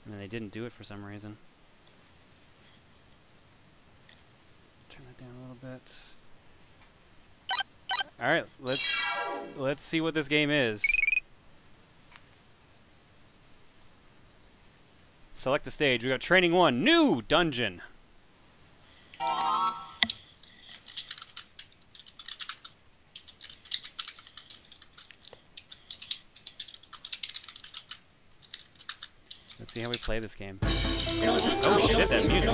And then they didn't do it for some reason. Turn that down a little bit. All right, let's see what this game is. Select the stage. We got Training 1, New Dungeon. Let's see how we play this game. Oh shit, that music.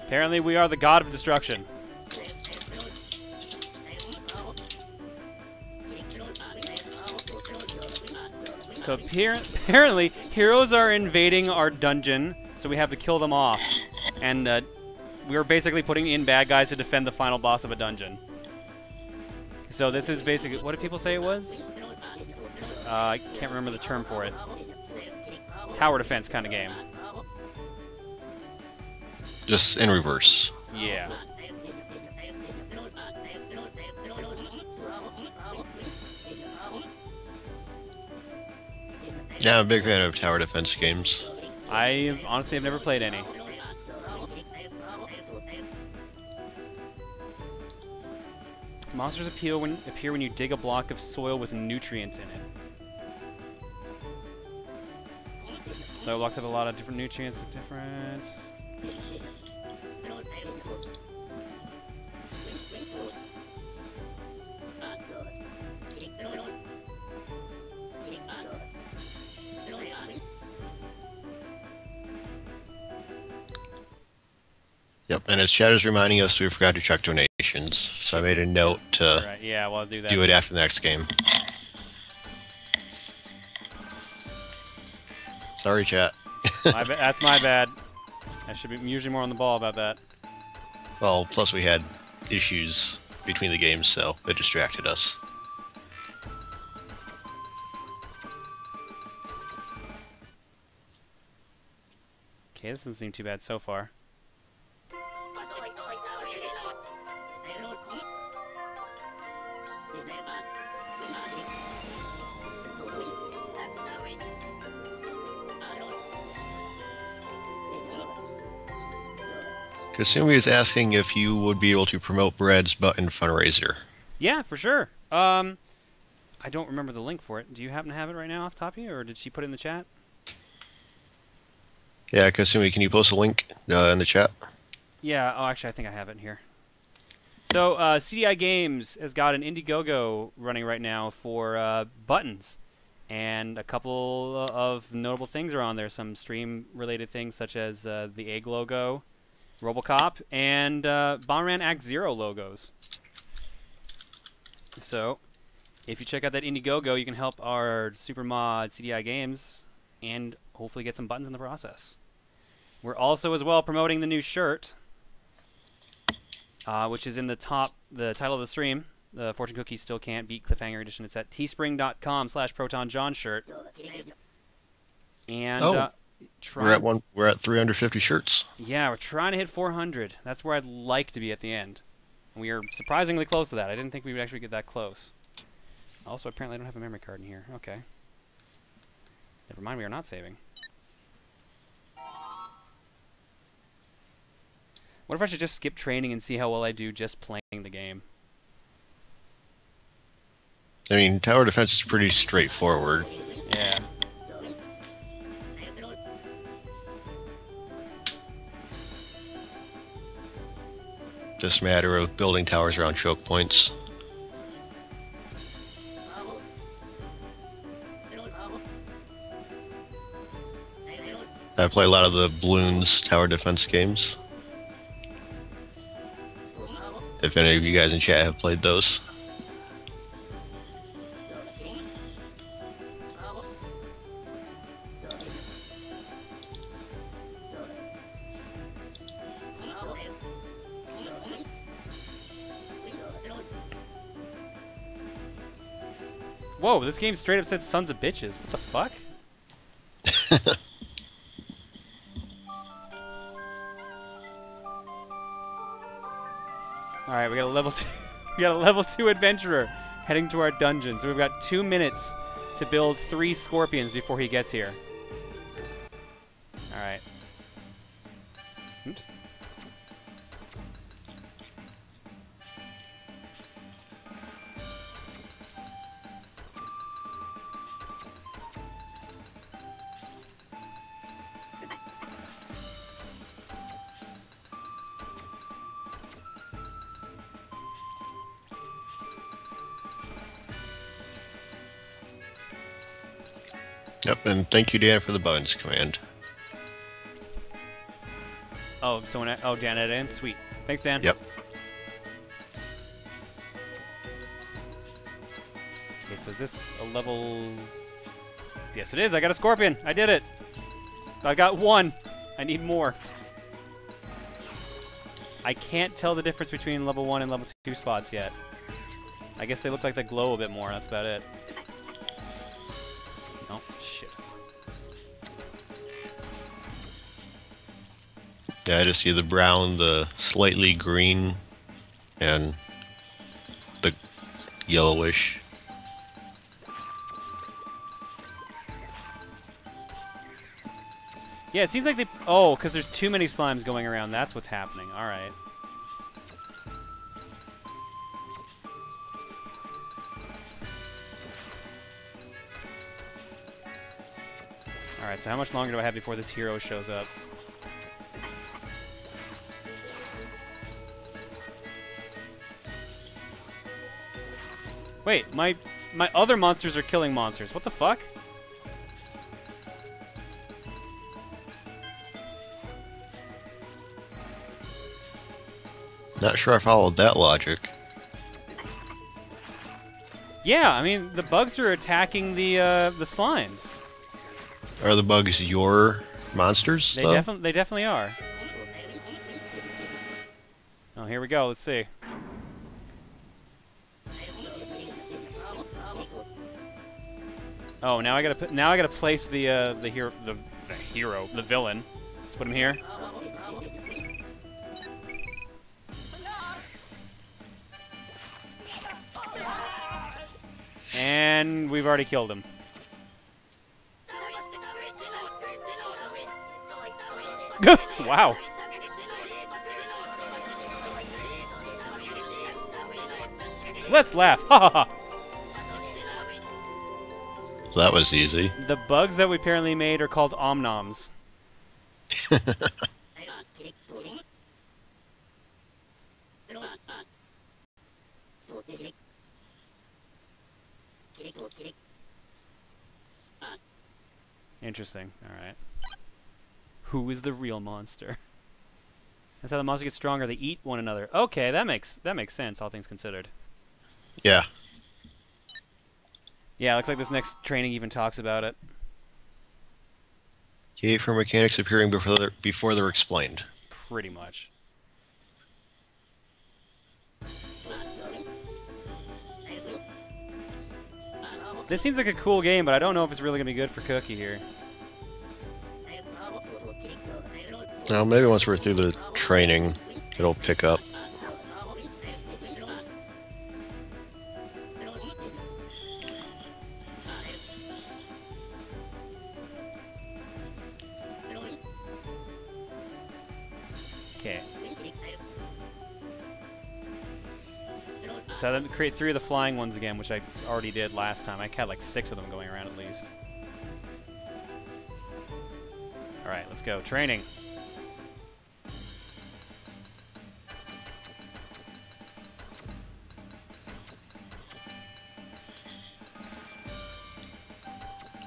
Apparently we are the god of destruction. So apparently heroes are invading our dungeon, so we have to kill them off. And we're basically putting in bad guys to defend the final boss of a dungeon. So this is basically, what did people say it was? I can't remember the term for it. Tower defense kind of game. Just in reverse. Yeah. Yeah, I'm a big fan of tower defense games. I honestly have never played any. Monsters appear when you dig a block of soil with nutrients in it. Soil blocks have a lot of different nutrients. Yep, and as chat is reminding us, we forgot to check donations, so I made a note to Right, yeah, well, I'll do that. do it after the next game. Sorry, chat. That's my bad. I should be usually more on the ball about that. Well, plus we had issues between the games, so it distracted us. Okay, this doesn't seem too bad so far. Kasumi is asking if you would be able to promote Bread's button fundraiser. Yeah, for sure. I don't remember the link for it. Do you happen to have it right now off the top of you, or did she put it in the chat? Yeah, Kasumi, can you post a link in the chat? Yeah, oh, actually, I think I have it here. So, CDI Games has got an Indiegogo running right now for buttons. And a couple of notable things are on there. Some stream-related things, such as the Egg logo, Robocop, and Bomberman Act Zero logos. So, if you check out that Indiegogo, you can help our Supermod CDI Games and hopefully get some buttons in the process. We're also as well promoting the new shirt, which is in the title of the stream. The Fortune Cookie Still Can't Beat Cliffhanger Edition. It's at teespring.com/ProtonJohn shirt. And we're at 350 shirts. Yeah, we're trying to hit 400. That's where I'd like to be at the end. And we are surprisingly close to that. I didn't think we would actually get that close. Also, apparently I don't have a memory card in here. Okay. Never mind, we are not saving. What if I should just skip training and see how well I do just playing the game? I mean, tower defense is pretty straightforward. Yeah. Just a matter of building towers around choke points. I play a lot of the Bloons tower defense games. If any of you guys in chat have played those. Whoa, this game straight up said sons of bitches. What the fuck? Alright, we got a level 2. We got a level 2 adventurer heading to our dungeon. So we've got 2 minutes to build 3 scorpions before he gets here. Alright. Oops. Yep, and thank you, Dan, for the bones command. Oh, someone. Oh, Dan added in. Sweet. Thanks, Dan. Yep. Okay, so is this a level? Yes, it is. I got a scorpion. I did it. I got 1. I need more. I can't tell the difference between level 1 and level 2 spots yet. I guess they look like they glow a bit more. That's about it. Oh, shit. Yeah, I just see the brown, the slightly green, and the yellowish. Yeah, it seems like they... Oh, because there's too many slimes going around. That's what's happening. All right. All right, so how much longer do I have before this hero shows up? Wait, my other monsters are killing monsters. What the fuck? Not sure I followed that logic. Yeah, I mean, the bugs are attacking the slimes. Are the bugs your monsters, They though? definitely are. Oh, here we go. Let's see. Oh, now I gotta place the villain. Let's put him here. And we've already killed him. Wow. Let's laugh. Ha ha ha. So that was easy. The bugs that we apparently made are called omnoms. Interesting. All right. Who is the real monster? That's how the monster gets stronger. They eat one another. Okay, that makes sense, all things considered. Yeah. Yeah, looks like this next training even talks about it. Yay for mechanics appearing before they're explained. Pretty much. This seems like a cool game, but I don't know if it's really going to be good for Cookie here. Well, maybe once we're through the training, it'll pick up. Okay. So then create 3 of the flying ones again, which I already did last time. I had like 6 of them going around at least. Alright, let's go. Training.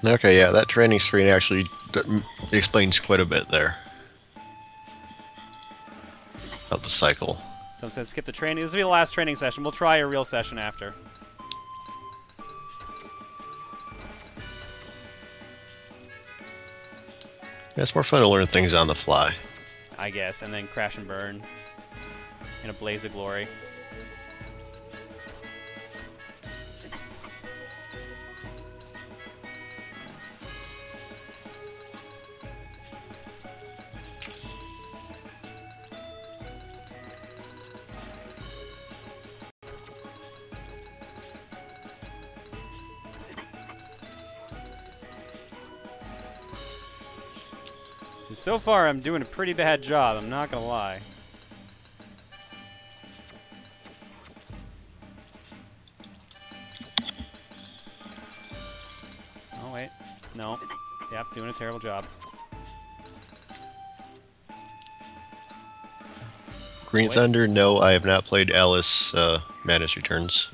Okay, yeah, that training screen actually explains quite a bit there. About the cycle. Someone said skip the training. This will be the last training session. We'll try a real session after. Yeah, it's more fun to learn things on the fly. I guess, and then crash and burn in a blaze of glory. So far, I'm doing a pretty bad job, I'm not gonna lie. Oh, wait. No. Yep, doing a terrible job. Green Thunder, no, I have not played Alice Madness Returns.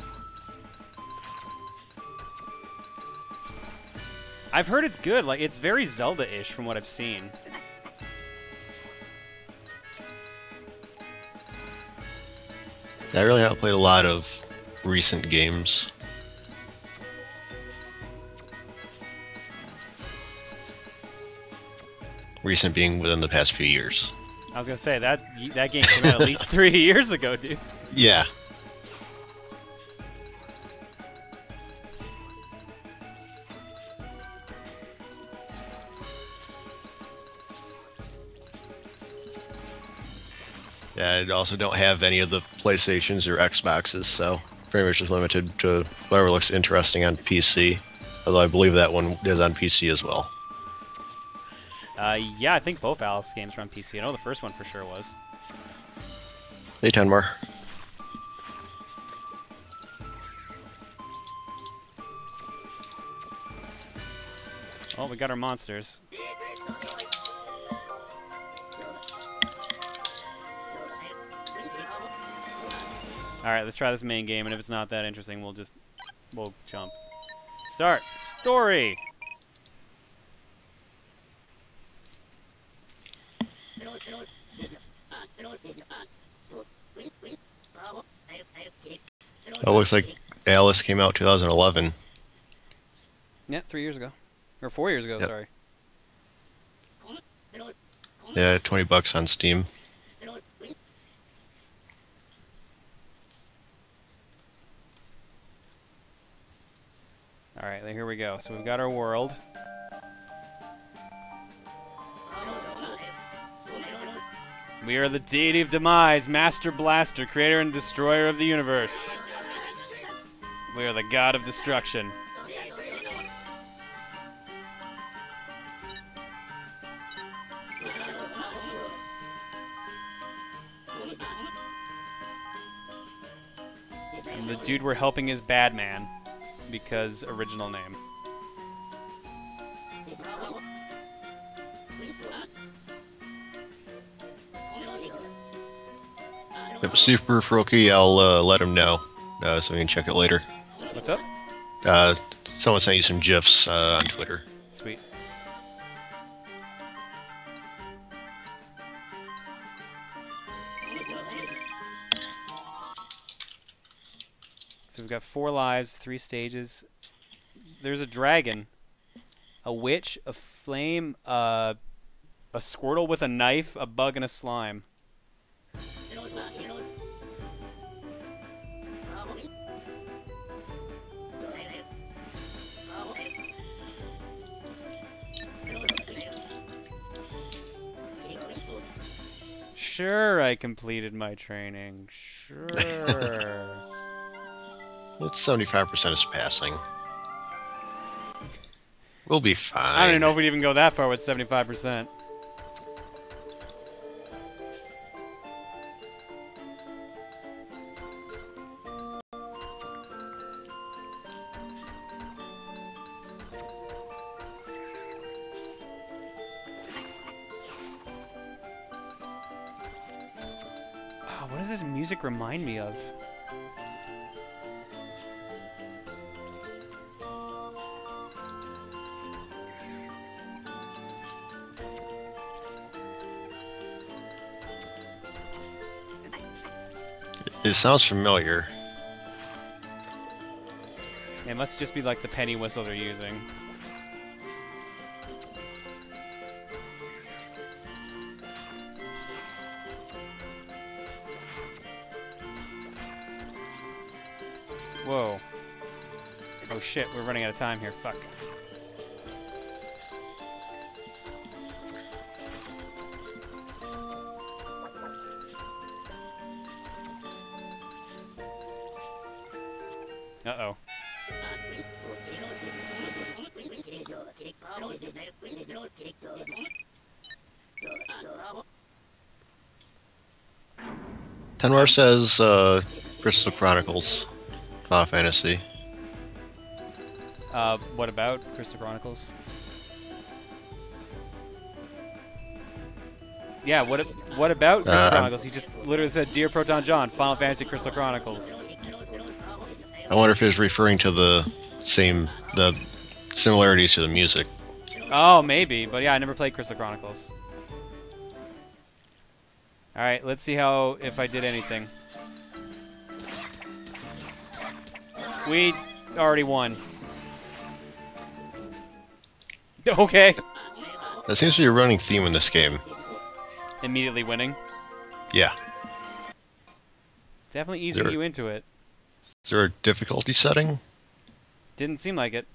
I've heard it's good. Like, it's very Zelda-ish from what I've seen. I really haven't played a lot of recent games. Recent being within the past few years. I was gonna say, that game came out at least 3 years ago, dude. Yeah. Yeah, I also don't have any of the PlayStations or Xboxes, so pretty much just limited to whatever looks interesting on PC. Although I believe that one is on PC as well. Yeah, I think both Alice games are on PC. I know the first one for sure was. Hey, 10 more. Oh, we got our monsters. Alright, let's try this main game, and if it's not that interesting, we'll jump. Start. Story! It looks like Alice came out 2011. Yeah, 3 years ago. Or 4 years ago, Yep. sorry. Yeah, $20 on Steam. Alright, here we go. So we've got our world. We are the deity of demise, master blaster, creator and destroyer of the universe. We are the god of destruction. And the dude we're helping is Badman, because original name. If it's super Froky, I'll let him know so we can check it later. What's up? Someone sent you some GIFs on Twitter. Sweet. So we've got 4 lives, 3 stages. There's a dragon, a witch, a flame, a Squirtle with a knife, a bug, and a slime. Sure, I completed my training. Sure. It's 75% is passing. We'll be fine. I don't even know if we'd even go that far with 75%. Oh, what does this music remind me of? It sounds familiar. It must just be like the penny whistle they're using. Whoa. Oh shit, we're running out of time here. Fuck. Uh-oh. Tenwar says Crystal Chronicles, Final Fantasy. What about Crystal Chronicles? Yeah, what about Crystal Chronicles? He just literally said, "Dear Proton John, Final Fantasy Crystal Chronicles." I wonder if he's referring to the similarities to the music. Oh, maybe, but yeah, I never played Crystal Chronicles. All right, let's see if I did anything. We already won. Okay. That seems to be a running theme in this game. Immediately winning. Yeah. It's definitely easing you into it. Is there a difficulty setting? Didn't seem like it.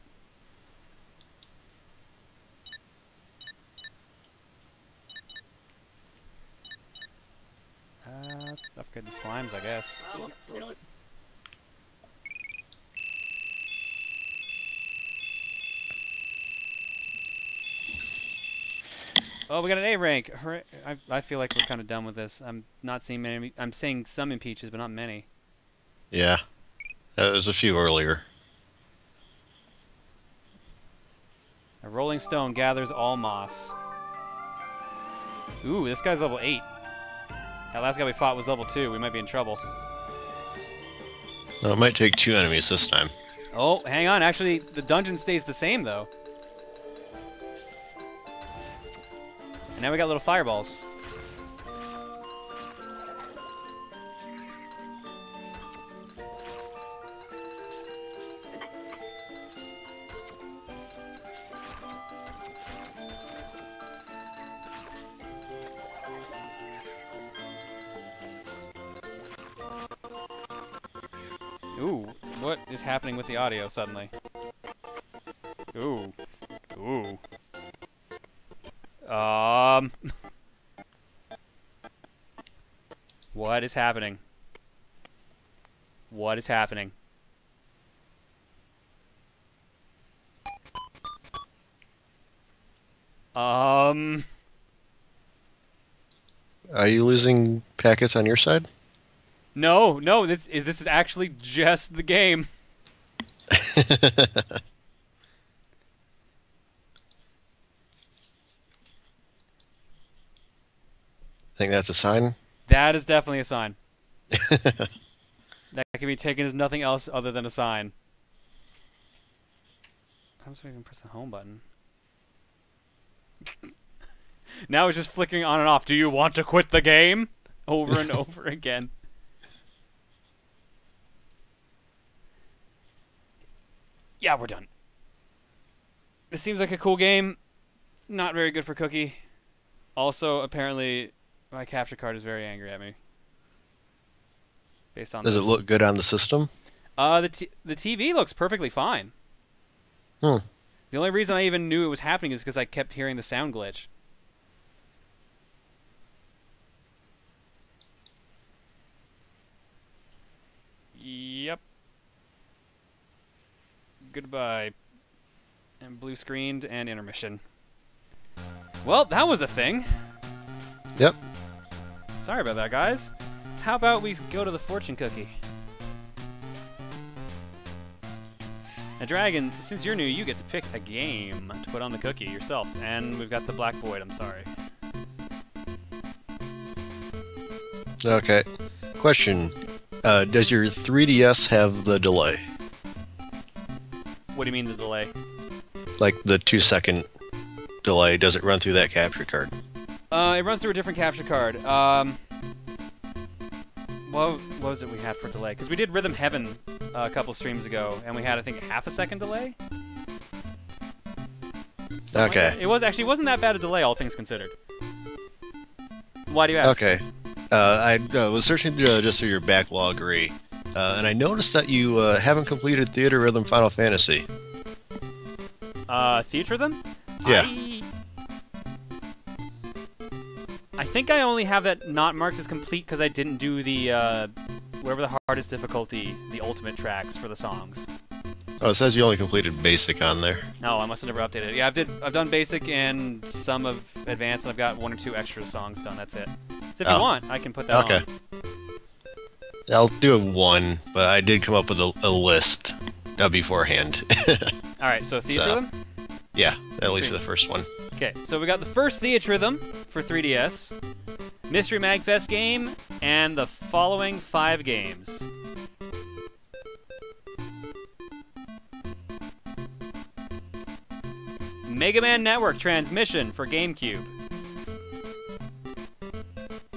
Let's upgrade the slimes, I guess. Oh, we got an A rank. I feel like we're kind of done with this. I'm not seeing many. I'm seeing some in Peaches, but not many. Yeah. There's a few earlier. A rolling stone gathers all moss. Ooh, this guy's level 8. That last guy we fought was level 2. We might be in trouble. It might take 2 enemies this time. Oh, hang on. Actually, the dungeon stays the same, though. And now we got little fireballs. Ooh, what is happening with the audio suddenly? Ooh. Ooh. What is happening? What is happening? Are you losing packets on your side? No, no, this is actually just the game. Think that's a sign? That is definitely a sign. That can be taken as nothing else other than a sign. How do I even press the home button? Now it's just flickering on and off. Do you want to quit the game? Over and over again. Yeah, we're done. This seems like a cool game. Not very good for Cookie. Also, apparently, my capture card is very angry at me. Based on Does it look good on the system? The TV looks perfectly fine. Hmm. The only reason I even knew it was happening is because I kept hearing the sound glitch. Yep. Goodbye. And blue screened and intermission. Well, that was a thing. Yep. Sorry about that, guys. How about we go to the fortune cookie? Now, Dragon, since you're new, you get to pick a game to put on the cookie yourself. And we've got the Black Void, I'm sorry. Okay. Question. Does your 3DS have the delay? What do you mean the delay? Like the 2-second delay, does it run through that capture card? It runs through a different capture card. What was it we had for delay? Because we did Rhythm Heaven a couple streams ago, and we had, I think, a half-a-second delay? Something Okay. Like it wasn't that bad a delay, all things considered. Why do you ask? Okay. I was searching just through your backlog, Ree, and I noticed that you haven't completed Theater Rhythm Final Fantasy. Theater Rhythm? Yeah. I think I only have that not marked as complete because I didn't do the, whatever the hardest difficulty, the ultimate tracks for the songs. Oh, it says you only completed basic on there. No, I must have never updated it. Yeah, I've done basic and some of advanced, and I've got 1 or 2 extra songs done. That's it. So if you want, I can put that on. I'll do a 1, but I did come up with a list beforehand. All right, so Theatrhythm? Yeah, at least for the first one. Okay, so we got the first Theatrhythm for 3DS, Mystery Magfest game, and the following 5 games. Mega Man Network Transmission for GameCube.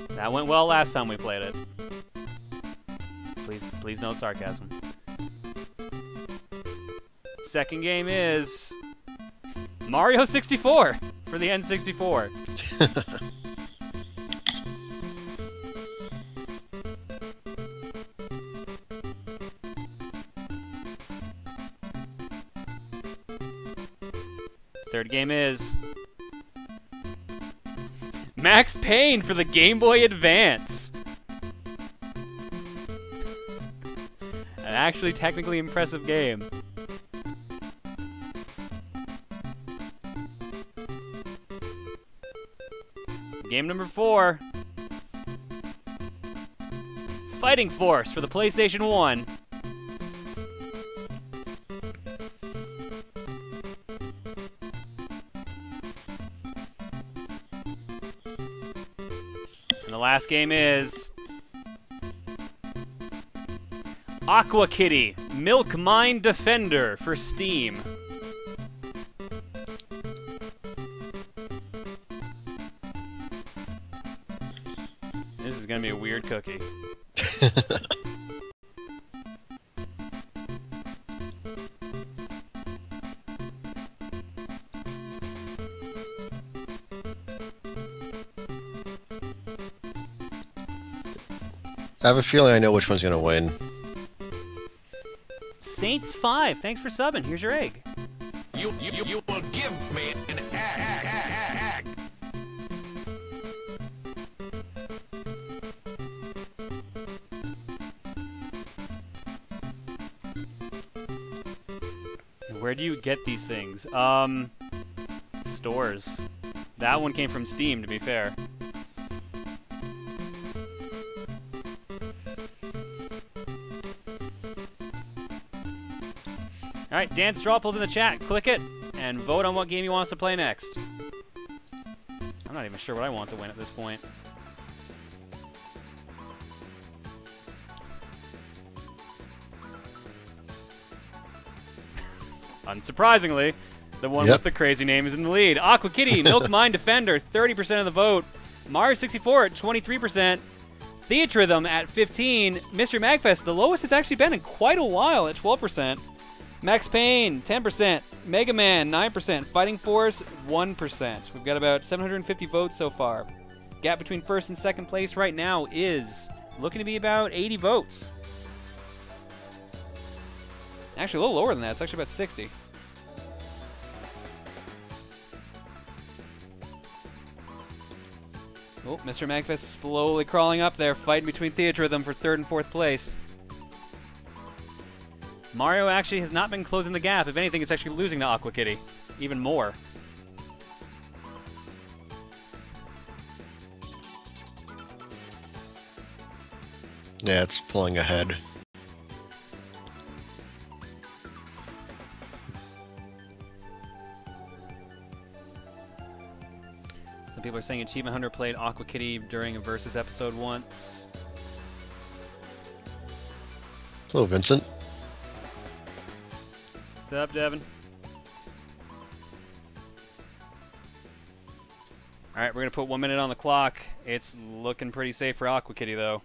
That went well last time we played it. Please no sarcasm. Second game is Mario 64 for the N64. Third game is Max Payne for the Game Boy Advance. An actually technically impressive game. Game number 4. Fighting Force for the PlayStation 1. And the last game is Aqua Kitty Milk Mine Defender for Steam. This is gonna be a weird cookie. I have a feeling I know which one's gonna win. Saints 5, thanks for subbing. Here's your egg. You will give me an egg. Where do you get these things? Stores. That one came from Steam, to be fair. Alright, Dan Strawpool's in the chat. Click it and vote on what game you want us to play next. I'm not even sure what I want to win at this point. Unsurprisingly, the one with the crazy name is in the lead. Aqua Kitty, Milk Mine Defender, 30% of the vote. Mario 64 at 23%. Theatrhythm at 15%. Mystery Magfest, the lowest it's actually been in quite a while, at 12%. Max Payne, 10%. Mega Man, 9%. Fighting Force, 1%. We've got about 750 votes so far. Gap between first and second place right now is looking to be about 80 votes. Actually, a little lower than that. It's actually about 60. Oh, Mr. Magfest slowly crawling up there, fighting between Theatrhythm for 3rd and 4th place. Mario actually has not been closing the gap. If anything, it's actually losing to Aqua Kitty. Even more. Yeah, it's pulling ahead. Some people are saying Achievement Hunter played Aqua Kitty during a Versus episode once. Hello, Vincent. What's up, Devin? Alright, we're going to put 1 minute on the clock. It's looking pretty safe for Aqua Kitty, though.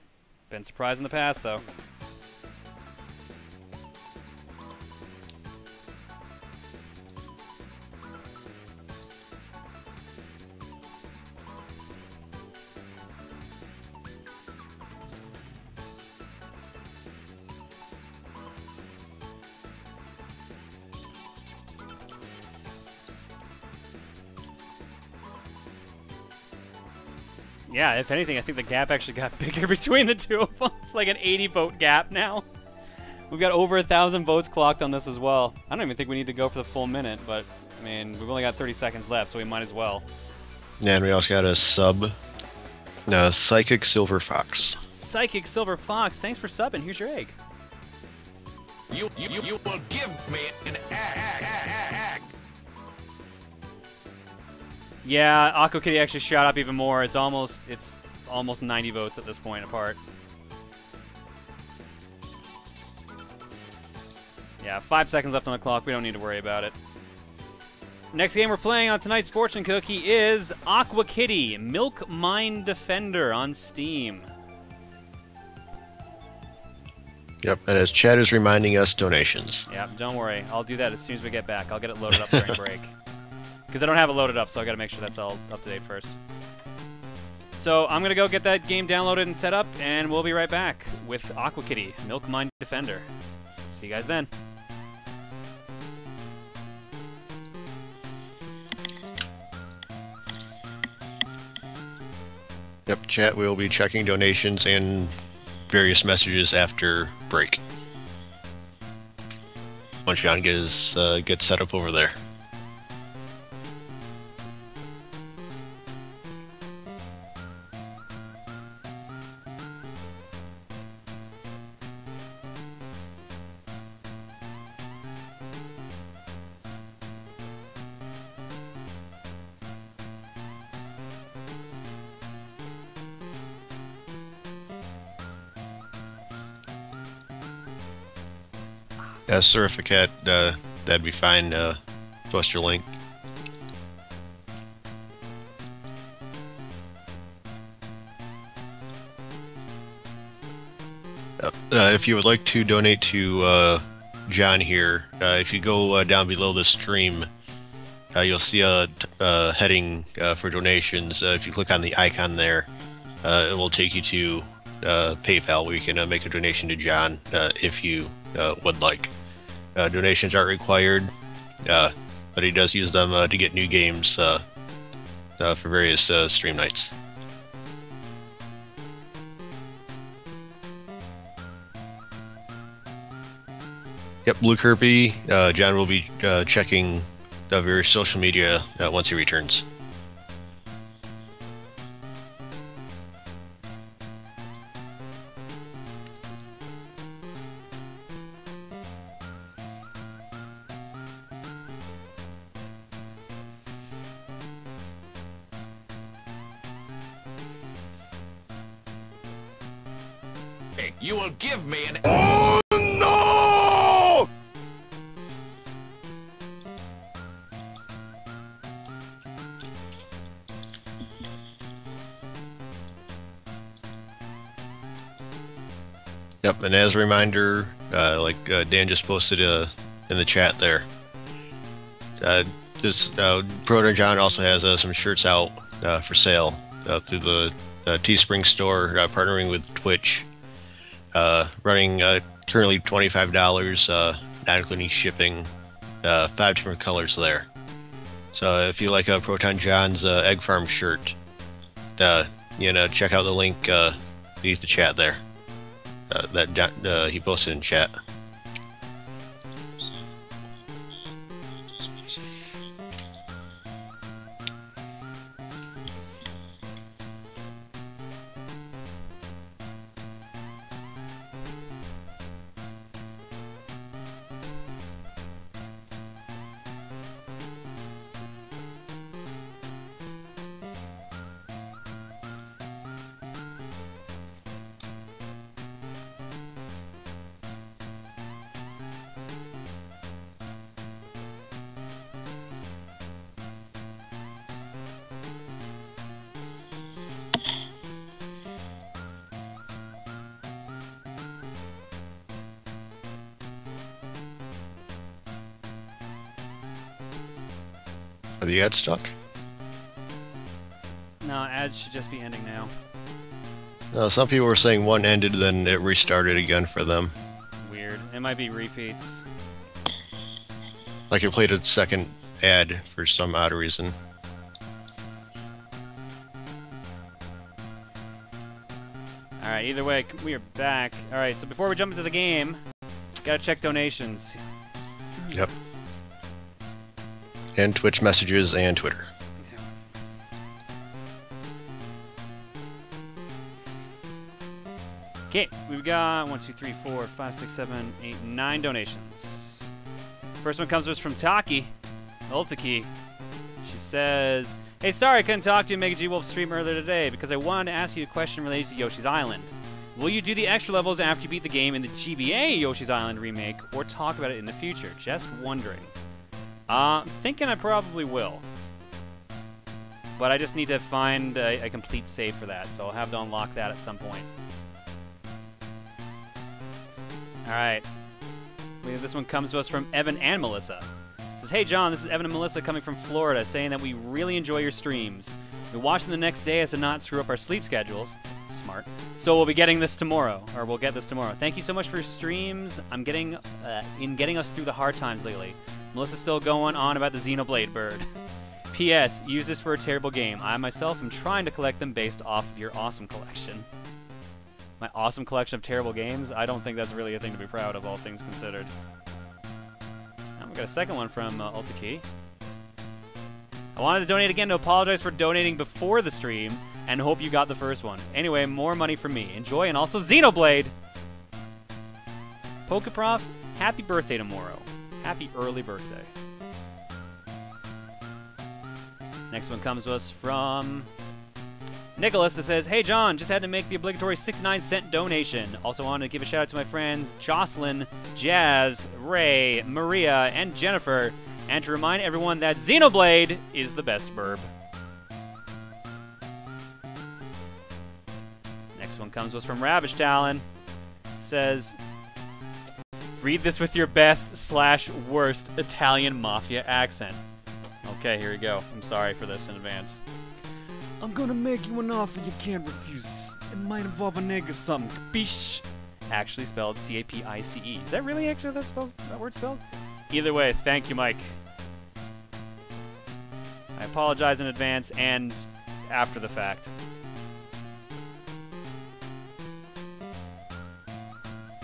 Been surprised in the past, though. Yeah, if anything, I think the gap actually got bigger between the two of them. It's like an 80-vote gap now. We've got over 1,000 votes clocked on this as well. I don't even think we need to go for the full minute, but I mean, we've only got 30 seconds left, so we might as well. Yeah, and we also got a sub. Psychic Silver Fox. Psychic Silver Fox, thanks for subbing. Here's your egg. You will give me an egg. Yeah, Aqua Kitty actually shot up even more. It's almost 90 votes at this point apart. Yeah, 5 seconds left on the clock. We don't need to worry about it. Next game we're playing on tonight's Fortune Cookie is Aqua Kitty, Milk Mine Defender on Steam. Yep, and as Chad is reminding us, donations. Yep, don't worry. I'll do that as soon as we get back. I'll get it loaded up during break. Because I don't have it loaded up, so I gotta make sure that's all up to date first. So I'm gonna go get that game downloaded and set up, and we'll be right back with Aqua Kitty, Milk Mine Defender. See you guys then. Yep, chat will be checking donations and various messages after break. Once John gets set up over there. Yeah, Surificat, that'd be fine. Post your link. If you would like to donate to John here, if you go down below the stream, you'll see a heading for donations. If you click on the icon there, it will take you to PayPal, where you can make a donation to John if you would like. Donations aren't required, but he does use them to get new games for various stream nights. Yep, Blue Kirby, John will be checking the various social media once he returns. You will give me an. Oh no! Yep, and as a reminder, like Dan just posted in the chat there, Proton John also has some shirts out for sale through the Teespring store, partnering with Twitch. Running currently $25, not including shipping, 5 different colors there. So if you like Proton John's Egg Farm shirt, check out the link beneath the chat there that he posted in chat. Are the ads stuck? No, ads should just be ending now. Some people were saying one ended, then it restarted again for them. Weird. It might be repeats. Like it played a second ad for some odd reason. Alright, either way, we are back. Alright, so before we jump into the game, Gotta check donations. Yep. And Twitch messages and Twitter. Okay, we've got 1, 2, 3, 4, 5, 6, 7, 8, 9 donations. First one comes to us from Taki, Ultaki. She says, "Hey, sorry I couldn't talk to you Mega G Wolf stream earlier today because I wanted to ask you a question related to Yoshi's Island. Will you do the extra levels after you beat the game in the GBA Yoshi's Island remake, or talk about it in the future? Just wondering." Thinking I probably will. But I just need to find a complete save for that, so I'll have to unlock that at some point. Alright. This one comes to us from Evan and Melissa. It says, "Hey John, this is Evan and Melissa coming from Florida, saying that we really enjoy your streams. We watch them the next day as to not screw up our sleep schedules." Smart. "So we'll be getting this tomorrow, or we'll get this tomorrow. Thank you so much for your streams. I'm getting us through the hard times lately. Melissa's still going on about the Xenoblade bird. P.S. Use this for a terrible game. I myself am trying to collect them based off of your awesome collection." My awesome collection of terrible games? I don't think that's really a thing to be proud of, all things considered. Now we got a second one from Ultaki. "I wanted to donate again to apologize for donating before the stream, and hope you got the first one. Anyway, more money from me. Enjoy, and also Xenoblade!" Pokeprof, happy birthday tomorrow. Happy early birthday. Next one comes to us from Nicholas that says, "Hey John, just had to make the obligatory 69-cent donation. Also wanted to give a shout out to my friends Jocelyn, Jazz, Ray, Maria, and Jennifer, and to remind everyone that Xenoblade is the best burb." Next one comes to us from Ravaged Talon. Says, "Read this with your best/worst Italian mafia accent." Okay, here we go. I'm sorry for this in advance. "I'm gonna make you an offer you can't refuse. It might involve an egg or something, capiche?" Actually spelled C-A-P-I-C-E. Is that really actually that word spelled? Either way, thank you, Mike. I apologize in advance and after the fact.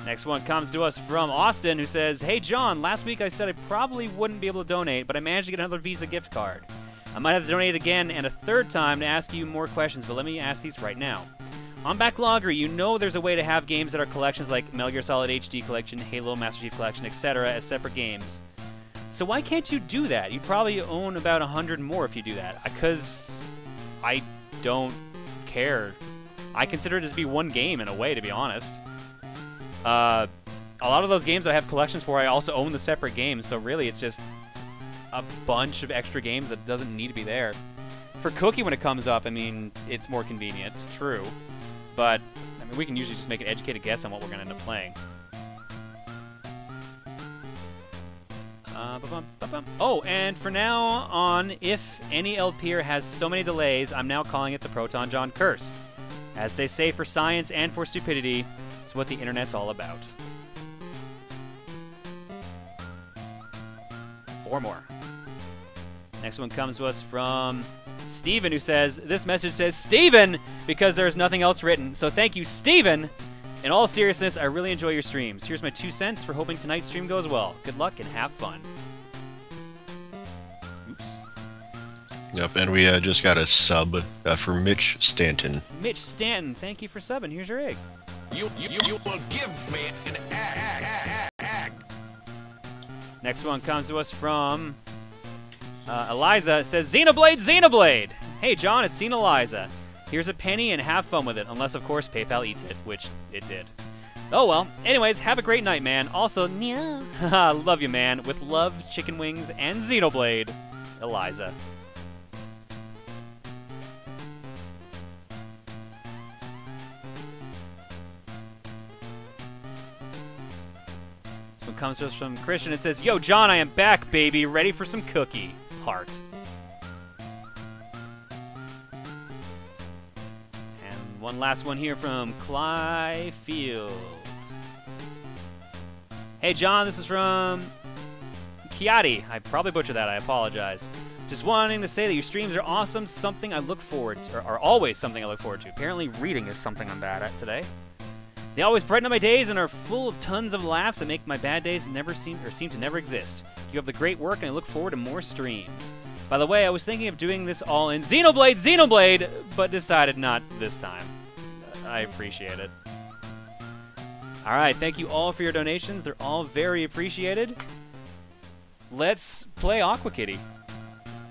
Next one comes to us from Austin, who says, "Hey John, last week I said I probably wouldn't be able to donate, but I managed to get another Visa gift card. I might have to donate again and a third time to ask you more questions, but let me ask these right now. On Backlogger, you know there's a way to have games that are collections like Metal Gear Solid HD Collection, Halo Master Chief Collection, etc. as separate games. So why can't you do that? You'd probably own about 100 more if you do that. Because I don't care. I consider it to be one game in a way, to be honest. A lot of those games I have collections for, I also own the separate games, so really it's just a bunch of extra games that doesn't need to be there. For Cookie, when it comes up, I mean, it's more convenient, true. But, I mean, we can usually just make an educated guess on what we're going to end up playing. Oh, and for now on, if any LPer has so many delays, I'm now calling it the Proton John curse. As they say, for science and for stupidity, it's what the internet's all about. 4 more. Next one comes to us from Steven, who says, this message says, Steven, because there's nothing else written. So thank you, Steven. In all seriousness, I really enjoy your streams. Here's my 2 cents for hoping tonight's stream goes well. Good luck and have fun. Oops. Yep, and we just got a sub for Mitch Stanton. Mitch Stanton, thank you for subbing. Here's your egg. You will give me an egg. Next one comes to us from Eliza. It says, Xenoblade, Xenoblade! Hey, John, it's seen Eliza. Here's a penny and have fun with it, unless, of course, PayPal eats it, which it did. Oh, well. Anyways, have a great night, man. Also, nya. Haha, love you, man. With love, chicken wings, and Xenoblade, Eliza. This one comes to us from Christian. It says, Yo, John, I am back, baby. Ready for some cookie. Heart. One last one here from Clyfield. Hey, John, this is from Kiati. I probably butchered that. I apologize. Just wanting to say that your streams are awesome. Something I look forward to, or are always something I look forward to. Apparently, reading is something I'm bad at today. They always brighten up my days and are full of tons of laughs that make my bad days seem to never exist. You have the great work, and I look forward to more streams. By the way, I was thinking of doing this all in Xenoblade, but decided not this time. I appreciate it. All right, thank you all for your donations. They're all very appreciated. Let's play Aqua Kitty.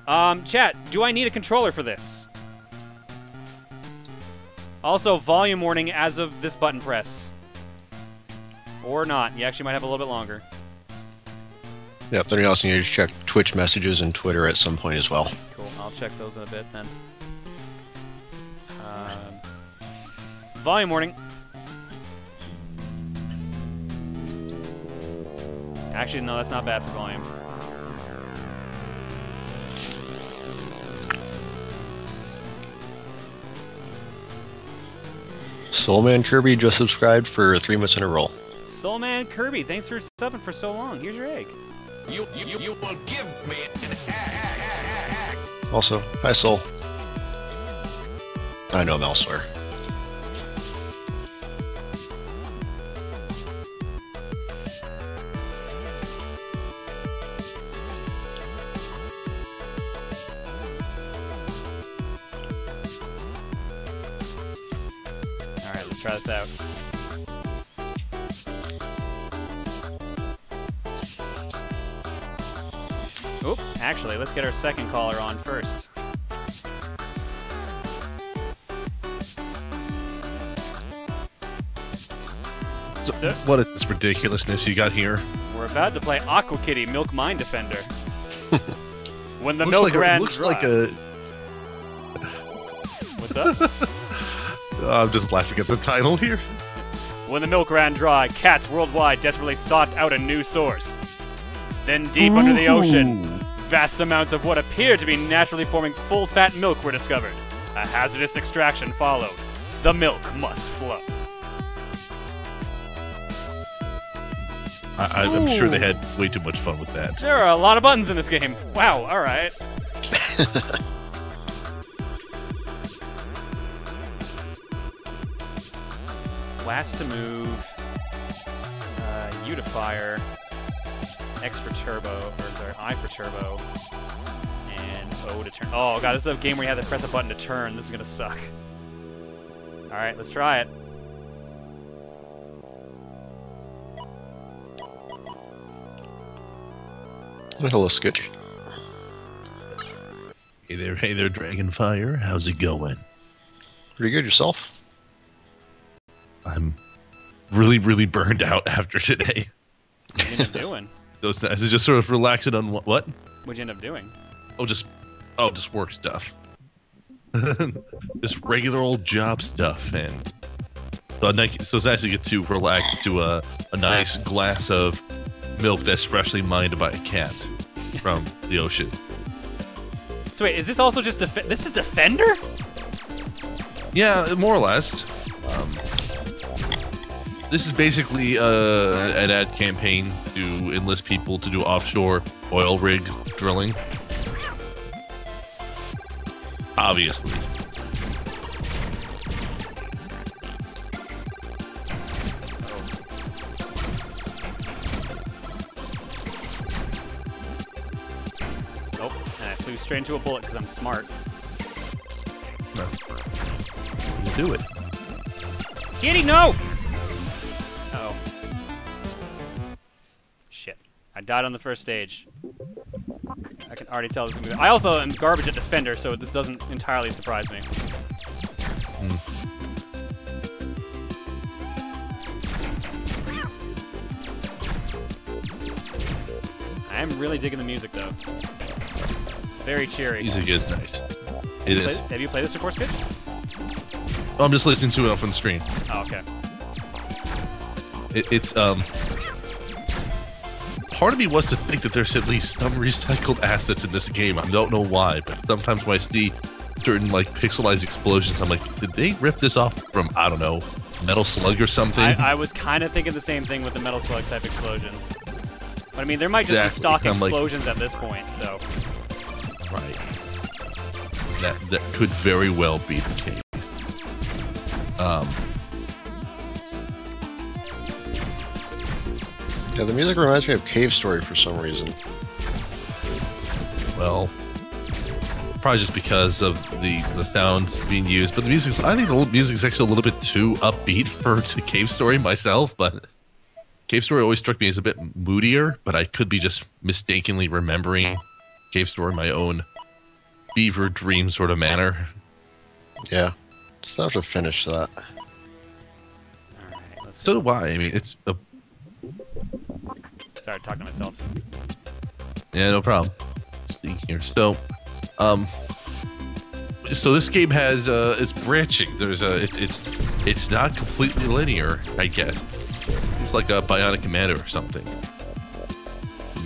Chat, do I need a controller for this? Also, volume warning as of this button press. Or not. You actually might have a little bit longer. Yep, then you also need to check Twitch messages and Twitter at some point as well. Cool. I'll check those in a bit then. Volume warning. Actually, no, that's not bad for volume. Soulman Kirby just subscribed for 3 months in a row. Soulman Kirby, thanks for subbing for so long. Here's your egg. You will give me an egg. Also, hi Soul. I know I'm elsewhere. Alright, let's try this out. Oop, actually, let's get our second caller on first. So, what is this ridiculousness you got here? We're about to play Aqua Kitty Milk Mine Defender. When the Looks milk like ran looks dry. like a. What's up? I'm just laughing at the title here. When the milk ran dry, cats worldwide desperately sought out a new source. Then deep under the ocean, vast amounts of what appeared to be naturally forming full-fat milk were discovered. A hazardous extraction followed. The milk must flow. I'm sure they had way too much fun with that. There are a lot of buttons in this game. Wow, alright. Blast to move. U to fire. X for turbo, or sorry, I for turbo. And O to turn. Oh god, this is a game where you have to press a button to turn. This is gonna suck. Alright, let's try it. Hello, Skitch. Hey there, Dragonfire. How's it going? Pretty good yourself? I'm really burned out after today. What did you end up doing? Those nights, just sort of relaxing on what? What'd you end up doing? Just work stuff. Just regular old job stuff, and so it's nice to get to relax to a nice glass of milk that's freshly mined by a cat from the ocean. So wait, is this also just this is Defender? Yeah, more or less. This is basically an ad campaign to enlist people to do offshore oil rig drilling. Obviously. Nope, and I flew straight into a bullet because I'm smart. Do it. Kitty, no! Uh-oh. Shit. I died on the first stage. I can already tell this is gonna be... I also am garbage at Defender, so this doesn't entirely surprise me. I am really digging the music, though. It's very cheery. Music is nice. It is. Have you played this before, Skitch? Oh, I'm just listening to it off on the screen. Oh, okay. It's part of me wants to think that there's at least some recycled assets in this game. I don't know why, but sometimes when I see certain like pixelized explosions, I'm like, did they rip this off from, I don't know, Metal Slug or something? I was kind of thinking the same thing with the Metal Slug type explosions. But I mean, there might just be stock explosions at this point, so. Right. That could very well be the case. Yeah, the music reminds me of Cave Story for some reason. Well, probably just because of the sounds being used, but the music's, I think the music's actually a little bit too upbeat for Cave Story myself, but Cave Story always struck me as a bit moodier, but I could be just mistakenly remembering Cave Story in my own beaver dream sort of manner. Yeah. Still have to finish that. Alright, let's So do I. I mean, it's a... Sorry, talking to myself. Yeah, no problem. See here. So, so this game has it's branching. There's a it's not completely linear, I guess. It's like a Bionic Commando or something.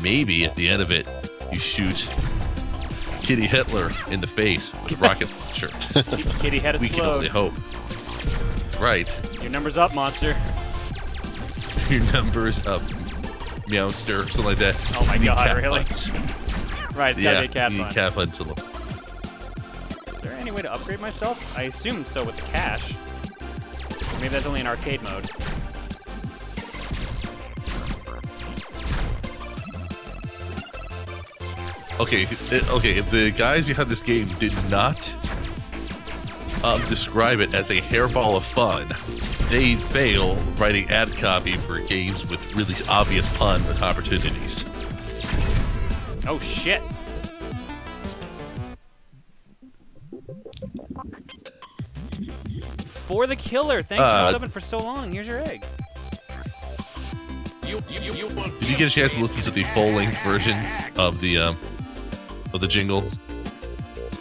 Maybe at the end of it, you shoot Kitty Hitler in the face with a rocket launcher. Kitty head We can only explode. hope. That's right. Your number's up, monster. Your number's up, Meowster, something like that. Oh my You need God, cat really? butts. Right, it's Yeah, gotta be a cat you need fun. cat butts to look. Is there any way to upgrade myself? I assume so with the cash. Maybe that's only in arcade mode. Okay, if the guys behind this game did not describe it as a hairball of fun, they fail writing ad copy for games with really obvious pun opportunities. Oh shit! For the killer, thanks for subbing for so long. Here's your egg. You will Did you get a chance to listen to the full-length version of the jingle?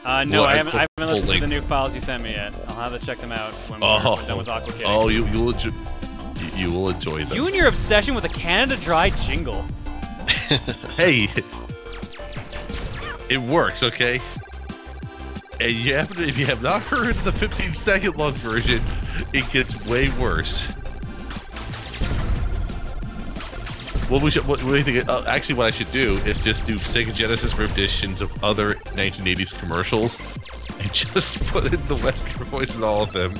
No, Well, I haven't full listened to length. the new files you sent me yet. I'll have to check them out when we're done with Aqua Kitty. Oh, you will enjoy them. You and your obsession with a Canada Dry jingle. Hey, it works, okay? And if you have not heard the 15-second long version, it gets way worse. What do you think? Actually, what I should do is just do Sega Genesis renditions of other 1980s commercials and just put in the Western voice in all of them.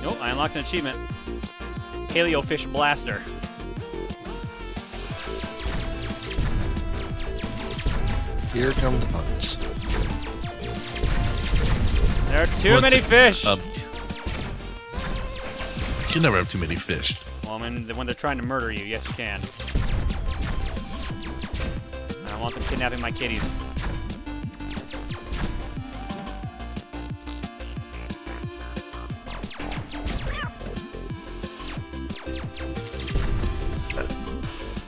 Nope, I unlocked an achievement. Paleofish Blaster. Here come the puns. There are too many fish! You can never have too many fish. Well, when they're trying to murder you, yes you can. I don't want them kidnapping my kitties.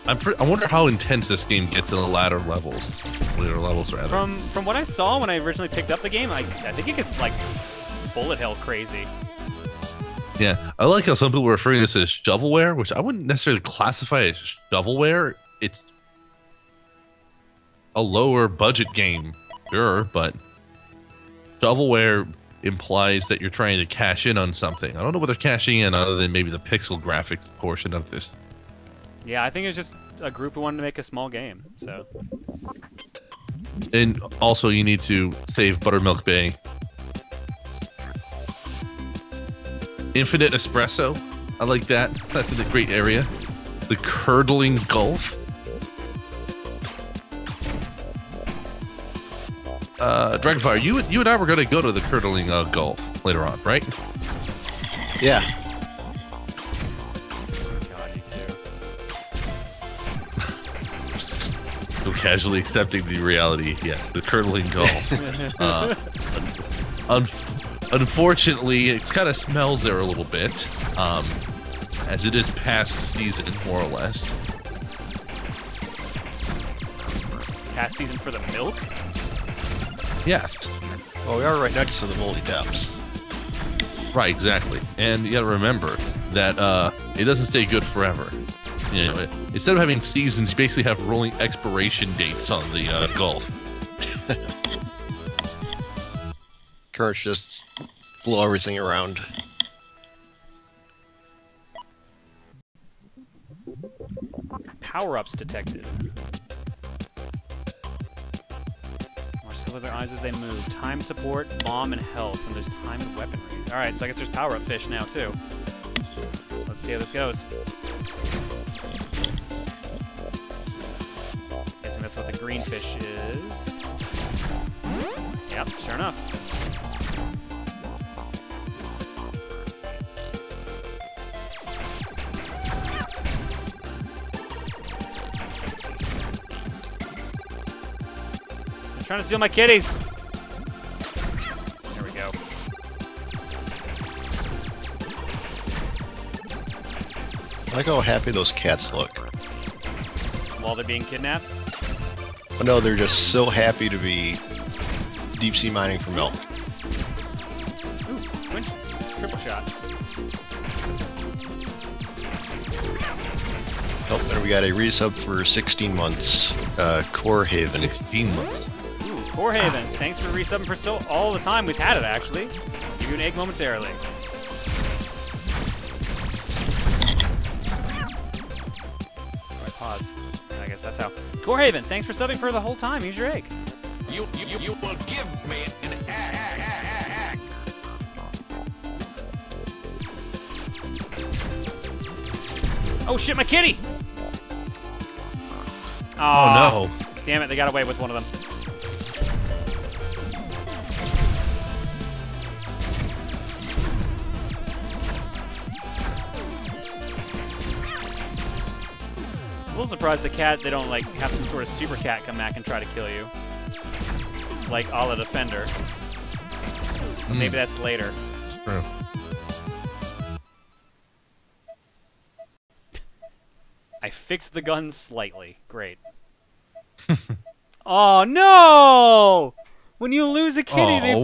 I wonder how intense this game gets in the later levels. Rather. From what I saw when I originally picked up the game, I think it gets like bullet hell crazy. Yeah, I like how some people are referring to this as shovelware, which I wouldn't necessarily classify as shovelware. It's a lower budget game, sure, but shovelware implies that you're trying to cash in on something. I don't know what they're cashing in other than maybe the pixel graphics portion of this. Yeah, I think it's just a group who wanted to make a small game, so. And also, you need to save Buttermilk Bay. Infinite Espresso. I like that. That's in a great area. The Curdling Gulf. Dragonfire, you and I were going to go to the Curdling Gulf later on, right? Yeah. God, you too. So casually accepting the reality. Yes, the Curdling Gulf. Unfortunately, it kind of smells there a little bit, as it is past season, more or less. Past season for the milk? Yes. Well, we are right next to the moldy depths. Right, exactly. And you gotta remember that it doesn't stay good forever. You know, instead of having seasons, you basically have rolling expiration dates on the Gulf. Currents just blow everything around. Power-ups detected. with their eyes as they move. Time support, bomb, and health. And there's time and weaponry. Alright, so I guess there's power-up fish now, too. Let's see how this goes. Guessing that's what the green fish is. Yep, sure enough. They're trying to steal my kitties. There we go. I like how happy those cats look. While they're being kidnapped? Oh, no, they're just so happy to be deep sea mining for milk. Ooh, twinge. Triple shot. Oh, and we got a resub for 16 months. Core Haven. 16 months. Ooh, Core Haven. Thanks for resubbing for all the time we've had it, actually. Give you an egg momentarily. Alright, pause. I guess that's how. Core Haven, thanks for subbing for the whole time. Here's your egg. You will give me an egg. Oh shit, my kitty! Oh no. Damn it, they got away with one of them. I'm a little surprised the cat, they don't like have some sort of super cat come back and try to kill you. Like a la Defender. But maybe that's later. It's true. I fixed the gun slightly. Great. Oh no! When you lose a kitty, they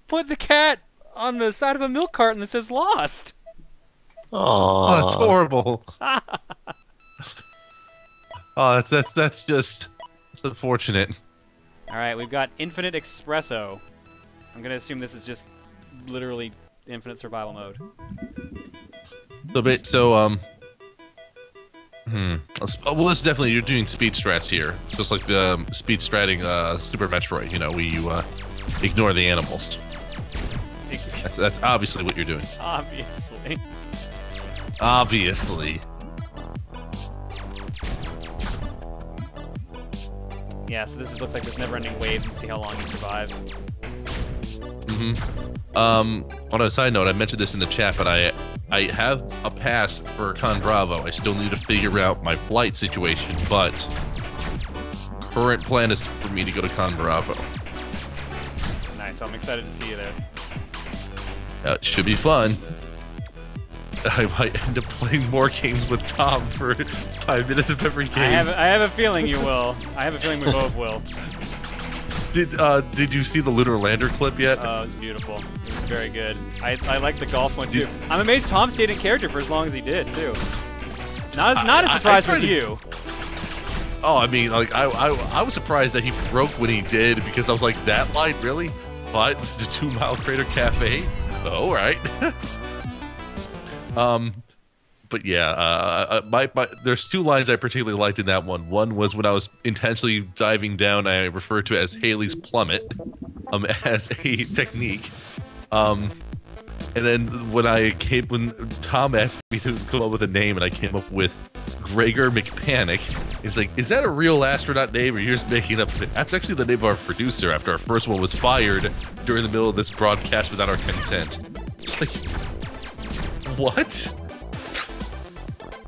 put the cat on the side of a milk carton that says "lost." Aww. Oh, that's horrible. Oh, that's just it's unfortunate. All right, we've got Infinite Espresso. I'm gonna assume this is just literally infinite survival mode. Well, this is definitely, you're doing speed strats here. It's just like the speed stratting Super Metroid, you know, where you ignore the animals. That's obviously what you're doing. Obviously. Obviously. Yeah, so this looks like this never-ending wave and see how long you survive. On a side note, I mentioned this in the chat, but I have a pass for Con Bravo. I still need to figure out my flight situation, but current plan is for me to go to Con Bravo. Nice, I'm excited to see you there. It should be fun. I might end up playing more games with Tom for 5 minutes of every game. I have a feeling you will. I have a feeling we both will. Did you see the lunar lander clip yet? Oh, it was beautiful. It was very good. I like the golf one too. I'm amazed Tom stayed in character for as long as he did too. Not a surprise with you. Oh, I mean, like I was surprised that he broke when he did, because I was like, that line really? But the 2 Mile Crater Cafe? Oh, all right. But yeah, there's 2 lines I particularly liked in that one. One was when I was intentionally diving down, I referred to it as Haley's plummet, as a technique. And then when Tom asked me to come up with a name, and I came up with Gregor McPanic, he's like, "Is that a real astronaut name, or you're just making up?" That's actually the name of our producer after our first one was fired during the middle of this broadcast without our consent. It's like, what?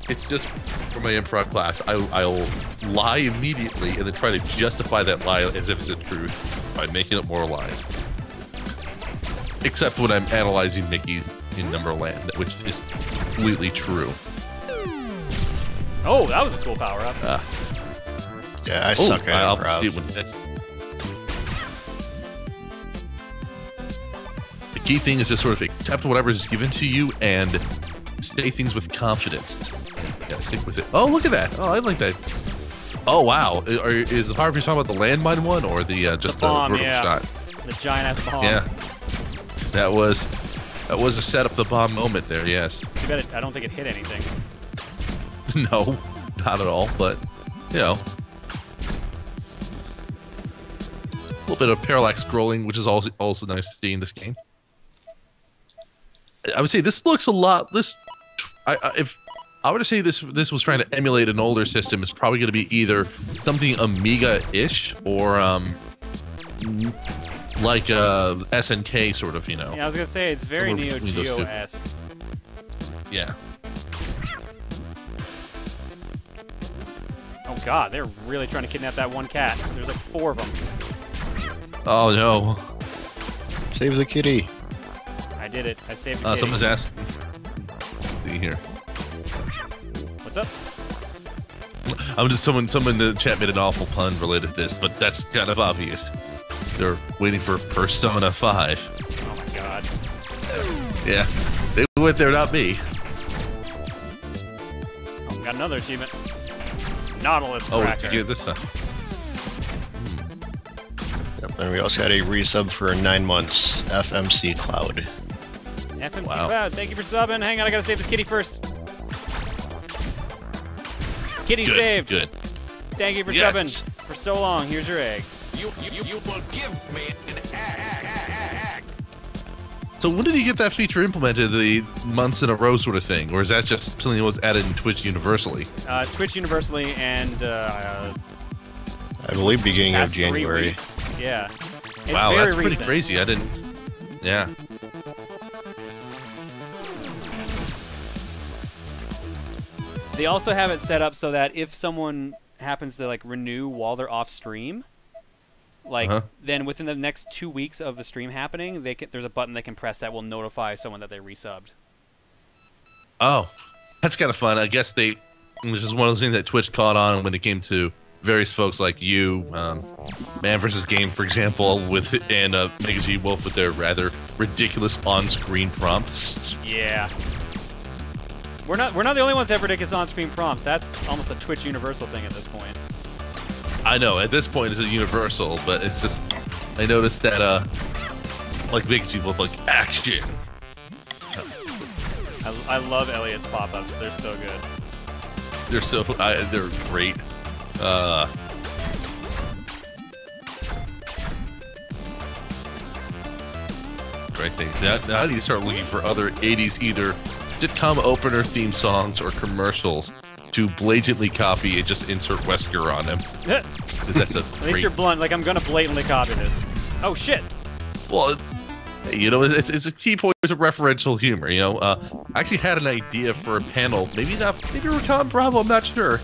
It's just for my improv class. I'll lie immediately and then try to justify that lie as if it's the truth by making up more lies. Except when I'm analyzing Mickey's in Numberland, which is completely true. Oh, that was a cool power-up. Yeah, I suck at I'll improv. see when that's... The key thing is just sort of accept whatever is given to you and say things with confidence. Yeah, stick with it. Oh, look at that. Oh, I like that. Oh, wow. Is the power piece talking about the landmine one, or the just the bomb, vertical shot? The giant-ass bomb. Yeah. That was a set up the bomb moment there, yes. Too bad I don't think it hit anything. No, not at all, but, you know. bit of parallax scrolling, which is also nice to see in this game. I would say this looks a lot. If I were to say this was trying to emulate an older system, it's probably going to be either something Amiga-ish or like SNK sort of, you know. Yeah, I was gonna say it's very Neo Geo-esque. Yeah. Oh god, they're really trying to kidnap that one cat. There's like 4 of them. Oh no. Save the kitty. I did it. I saved the kitty. Someone's asked. See here. What's up? I'm just someone in the chat made an awful pun related to this, but that's kind of obvious. They're waiting for Persona 5. Oh my god. Yeah, they went there, not me. Oh, got another achievement. Nautilus Oh, Cracker. to get this time. Yep, and we also got a resub for 9 months. FMC Cloud. FMC Wow. Cloud, thank you for subbing. Hang on, I gotta save this kitty first. Kitty Good, saved. good. Thank you for Yes. subbing for so long. Here's your egg. You will give me an axe. So when did you get that feature implemented, the months in a row sort of thing? Or is that just something that was added in Twitch universally? Twitch universally and I believe beginning of past 3 January. weeks. Yeah. It's Wow, very that's pretty recent. crazy. I didn't... Yeah. They also have it set up so that if someone happens to like renew while they're off stream, like then within the next 2 weeks of the stream happening, there's a button they can press that will notify someone that they resubbed. Oh, that's kind of fun. I guess this is one of those things that Twitch caught on when it came to various folks like you, Man vs. Game, for example, and Mega G Wolf with their rather ridiculous on-screen prompts. Yeah. We're not the only ones that have ridiculous on-screen prompts. That's almost a Twitch universal thing at this point. I know, at this point it's a universal, but it's just, I noticed that, like Mega G Wolf, like, action. I love Elliot's pop-ups. They're so good. They're great. Great thing. Now I need to start looking for other 80s either sitcom opener theme songs or commercials to blatantly copy and just insert Wesker on them. 'Cause that's a At least you're blunt. Like, I'm going to blatantly copy this. Oh, shit. Well, you know, it's a key point of referential humor, you know. I actually had an idea for a panel, maybe Recon Bravo, I'm not sure,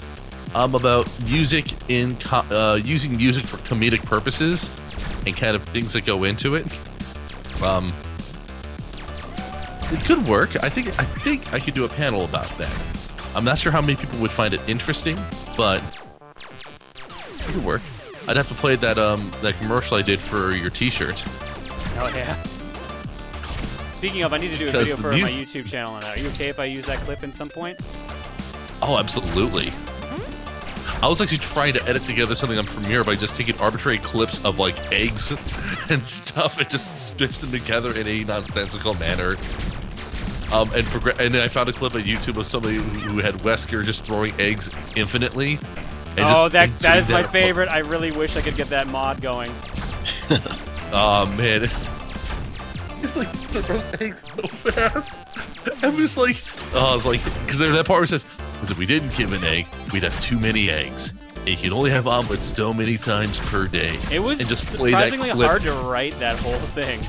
about music using music for comedic purposes and kind of things that go into it. It could work. I think I could do a panel about that. I'm not sure how many people would find it interesting, but it could work. I'd have to play that commercial I did for your T-shirt. Oh, yeah. Speaking of, I need to do a video for my YouTube channel on that. Are you okay if I use that clip at some point? Oh, absolutely. I was actually trying to edit together something on Premiere by just taking arbitrary clips of like eggs and stuff and just stitch them together in a nonsensical manner. And then I found a clip on YouTube of somebody who had Wesker just throwing eggs infinitely. Oh, that is my favorite. I really wish I could get that mod going. Oh man, it's like throwing eggs so fast. I'm just like, oh, it's like, because there's that part where it says, because if we didn't give an egg, we'd have too many eggs. And you can only have omelets so many times per day. It was and just play that surprisingly clip. hard to write that whole thing.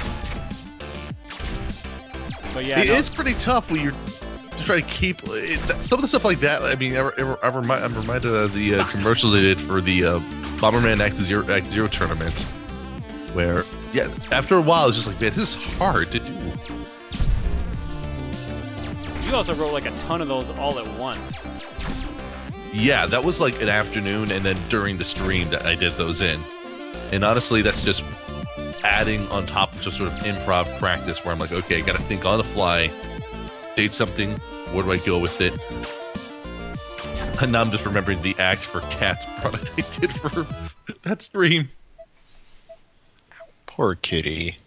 But yeah, It's pretty tough when you're to try to keep some of the stuff like that. I mean, I'm reminded of the commercials they did for the Bomberman Act Zero tournament, where yeah, after a while it's just like, man, this is hard to do. You also wrote like a ton of those all at once. Yeah, that was like an afternoon, and then during the stream that I did those in. And honestly, that's just adding on top of just sort of improv practice, where I'm like, okay, I gotta think on the fly, date something, where do I go with it? And now I'm just remembering the Act for Cats product I did for that stream. Poor kitty.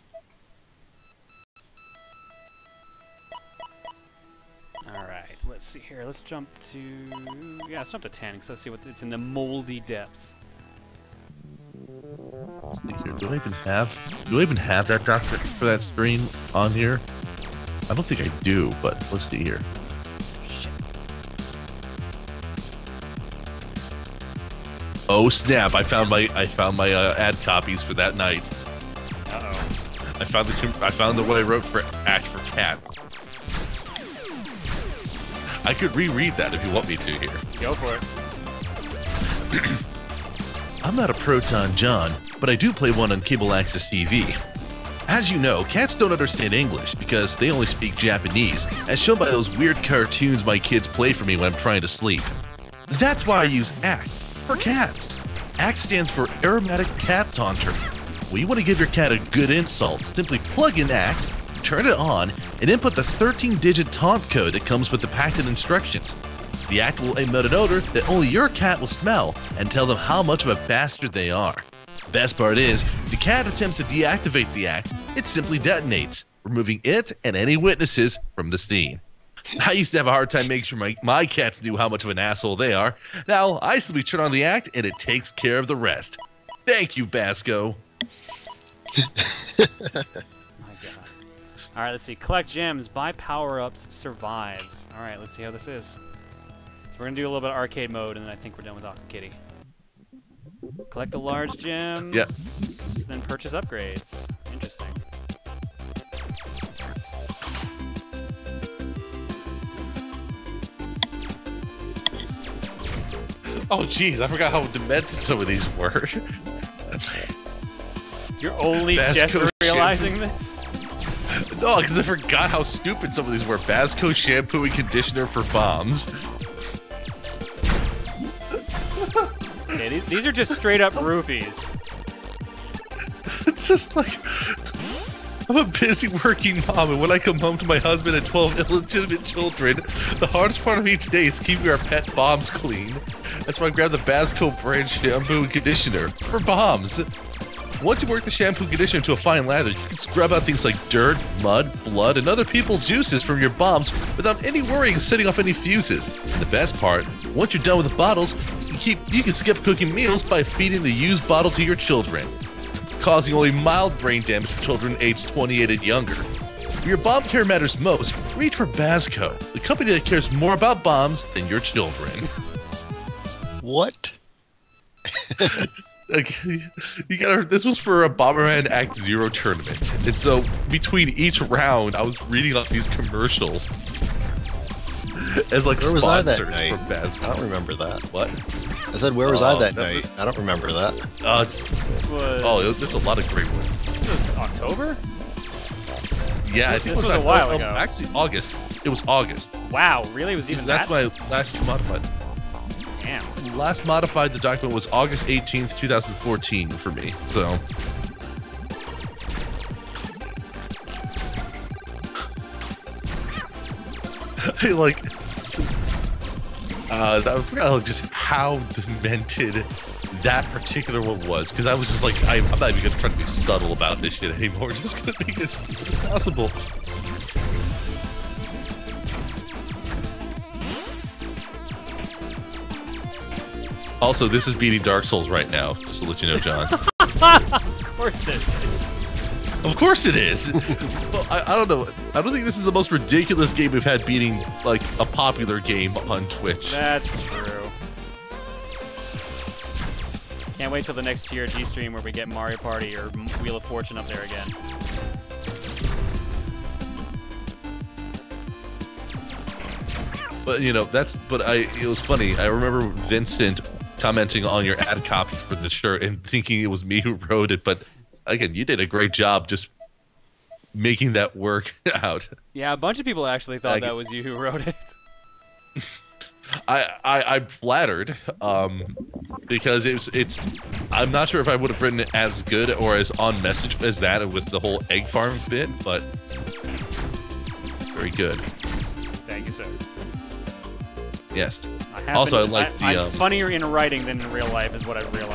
Alright, let's see here. Let's jump to... Yeah, let's jump to 10, because let's see what it's in the moldy depths. Here, do I even have that document for that stream on here? I don't think I do, but let's see here. Oh snap! I found my ad copies for that night. Uh-oh. I found the one I wrote for Act for Cat. I could reread that if you want me to here. Go for it. I'm not a Proton John, but I do play one on cable access TV. As you know, cats don't understand English because they only speak Japanese, as shown by those weird cartoons my kids play for me when I'm trying to sleep. That's why I use ACT for cats. ACT stands for Aromatic Cat Taunter. When you want to give your cat a good insult, simply plug in ACT, turn it on, and input the 13-digit taunt code that comes with the packed instructions. The ACT will emit an odor that only your cat will smell and tell them how much of a bastard they are. Best part is, if the cat attempts to deactivate the ACT, it simply detonates, removing it and any witnesses from the scene. I used to have a hard time making sure my cats knew how much of an asshole they are. Now, I simply turn on the ACT and it takes care of the rest. Thank you, Basco. My God. All right, let's see. Collect gems, buy power-ups, survive. All right, let's see how this is. So we're gonna do a little bit of arcade mode, and then I think we're done with Aqua Kitty. Collect the large gems. Yes. Then purchase upgrades. Interesting. Oh, jeez, I forgot how demented some of these were. You're only just realizing this? No, because I forgot how stupid some of these were. Basco shampoo and conditioner for bombs. Yeah, these are just straight up rupees. It's just like, I'm a busy working mom, and when I come home to my husband and 12 illegitimate children, the hardest part of each day is keeping our pet bombs clean. That's why I grabbed the Basco brand shampoo and conditioner for bombs. Once you work the shampoo and conditioner into a fine lather, you can scrub out things like dirt, mud, blood, and other people's juices from your bombs without any worrying of setting off any fuses. And the best part, once you're done with the bottles, you can skip cooking meals by feeding the used bottle to your children, causing only mild brain damage for children aged 28 and younger. When your bomb care matters most, reach for Basco, the company that cares more about bombs than your children. What? Like, this was for a Bomberman Act Zero tournament, and so between each round, I was reading off these commercials as like Where was I that sponsors night? from Basco. I don't remember that. What? I said, where was I that night? I don't remember that. This was... There's a lot of great ones. This was October? Yeah, I think This it was a while ago. Actually, August. It was August. Wow, really? It was even That's that? my last modified. Damn. Last modified the document was August 18th, 2014 for me. So. I like. I forgot just how demented that particular one was, because I was just like, I'm not even gonna try to be subtle about this shit anymore. Just gonna make it as simple as possible. Also, this is beating Dark Souls right now, just to let you know, John. Of course it is. Of course it is. Well, I don't know. I don't think this is the most ridiculous game we've had beating like a popular game on Twitch. That's true. Can't wait till the next TRG stream where we get Mario Party or Wheel of Fortune up there again. But you know, it was funny. I remember Vincent commenting on your ad copy for the shirt and thinking it was me who wrote it. But again, you did a great job just making that work out. Yeah, a bunch of people actually thought that was you who wrote it. I'm flattered, because it's. I'm not sure if I would have written it as good or as on message as that with the whole egg farm bit, but very good. Thank you, sir. Yes. I'm funnier in writing than in real life, is what I've realized.